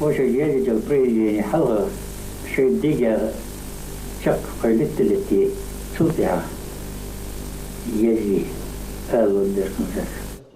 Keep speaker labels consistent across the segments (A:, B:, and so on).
A: Очень ездил при Халла, что дига чак полетели сюда, езди,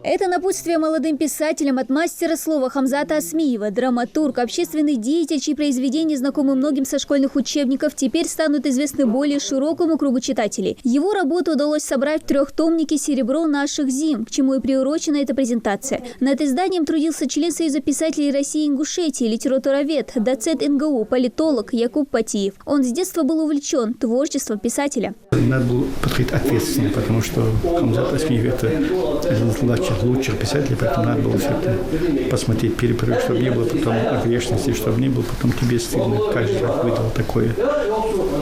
B: Это напутствие молодым писателям от мастера слова Хамзата Асмиева, драматург, общественный деятель, чьи произведения, знакомы многим со школьных учебников, теперь станут известны более широкому кругу читателей. Его работу удалось собрать в трехтомнике «Серебро наших зим», к чему и приурочена эта презентация. Над изданием трудился член Союза писателей России и Ингушетии, литературовед, доцент НГУ, политолог Якуб Патиев. Он с детства был увлечен творчеством писателя.
C: Надо было подходить ответственно, потому что Хамзат Асмиев – это один из лучших писателей, поэтому надо было все это посмотреть, перепроверить, чтобы не было потом огрешности, чтобы не было потом тебе стыдно. Каждый раз выдал такое.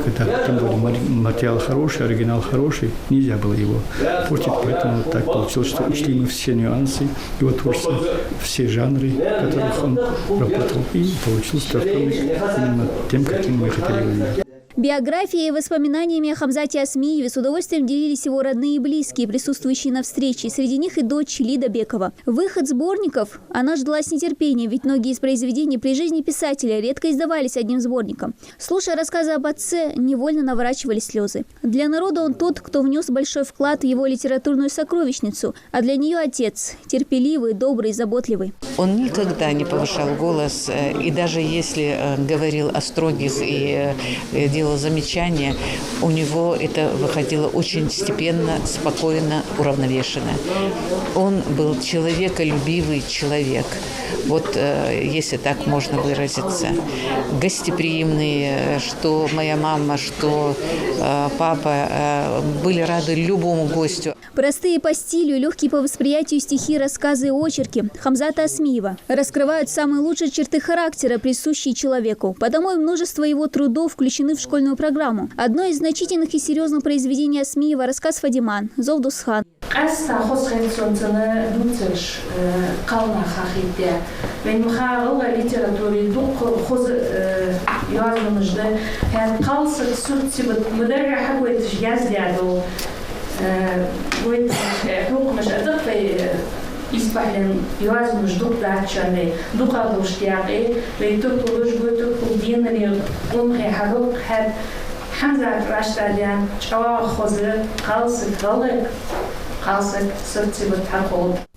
C: Когда тем более материал хороший, оригинал хороший, нельзя было его портить, поэтому так получилось, что учли мы все нюансы его творчества, все жанры, в которых он работал, и получилось трехтомник именно тем, каким мы хотели увидеть.
B: Биографией и воспоминаниями о Хамзате Асмиеве с удовольствием делились его родные и близкие, присутствующие на встрече. Среди них и дочь Лида Бекова. Выход сборников она ждала с нетерпением, ведь многие из произведений при жизни писателя редко издавались одним сборником. Слушая рассказы об отце, невольно наворачивались слезы. Для народа он тот, кто внес большой вклад в его литературную сокровищницу, а для нее отец – терпеливый, добрый, заботливый.
D: Он никогда не повышал голос, и даже если говорил о строгих и делал замечания, у него это выходило очень степенно, спокойно, уравновешенно. Он был человеколюбивый человек. Вот, если так можно выразиться. Гостеприимный, что моя мама, что папа были рады любому гостю.
B: Простые по стилю, легкие по восприятию стихи, рассказы и очерки Хамзата Асмиева раскрывают самые лучшие черты характера, присущие человеку. Потому и множество его трудов включены в школьную программу. Одно из значительных и серьезных произведений Асмиева – рассказ «Фадиман» Зов Дусхан.
E: İspanya'nın yuvarlanmış duklarçanı, dukaduştiyağı ve Türkoloji ve Türkdinleri umre hadok had Hamza Rashidyan çava xozı qalsık qalık.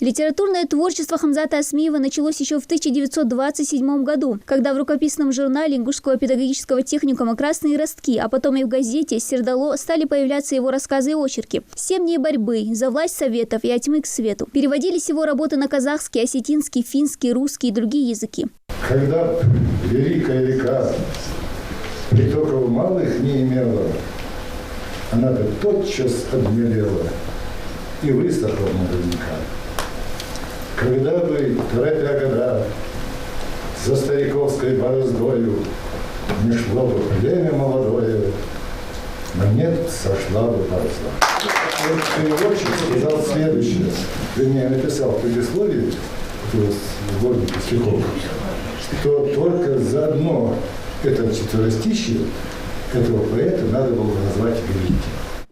B: Литературное творчество Хамзата Асмиева началось еще в 1927 году, когда в рукописном журнале Ингушского педагогического техникума «Красные ростки», а потом и в газете «Сердало» стали появляться его рассказы и очерки. «7 дней борьбы», «За власть советов» и «От тьмы к свету». Переводились его работы на казахский, осетинский, финский, русский и другие языки.
F: Когда великая река притоков малых не имела, она бы тотчас обмелела и высохла наверняка. Когда бы, торопя года, за стариковской бороздою не шло бы время молодое, но нет, сошла бы борозда. Вот переводчик сказал следующее, вернее, написал в предисловии сборника стихов, что только за одно это четверостишье этого поэта надо было назвать великим.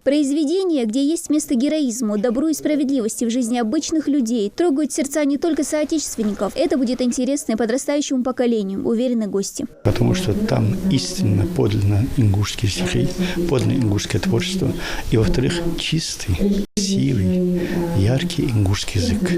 B: Произведения, где есть место героизму, добру и справедливости в жизни обычных людей, трогают сердца не только соотечественников. Это будет интересно и подрастающему поколению, уверены гости.
C: Потому что там истинно подлинно ингушские стихи, подлинно ингушское творчество. И, во-вторых, чистый, красивый, яркий ингушский язык.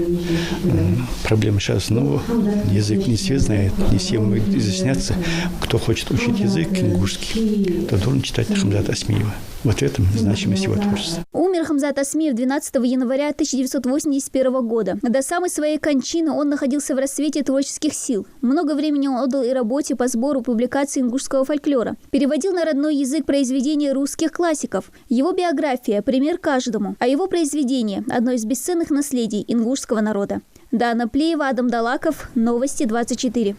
C: Проблема сейчас, язык не все знает, не все могут изъясняться. Кто хочет учить язык ингушский, то должен читать Хамзата Асмиева. Вот в этом значимость его творчества.
B: Умер Хамзат Асмиев 12 января 1981 года. До самой своей кончины он находился в расцвете творческих сил. Много времени он отдал и работе по сбору публикаций ингушского фольклора. Переводил на родной язык произведения русских классиков. Его биография – пример каждому. А его произведение – одно из бесценных наследий ингушского народа. Дана Плеева, Адам Далаков. Новости 24.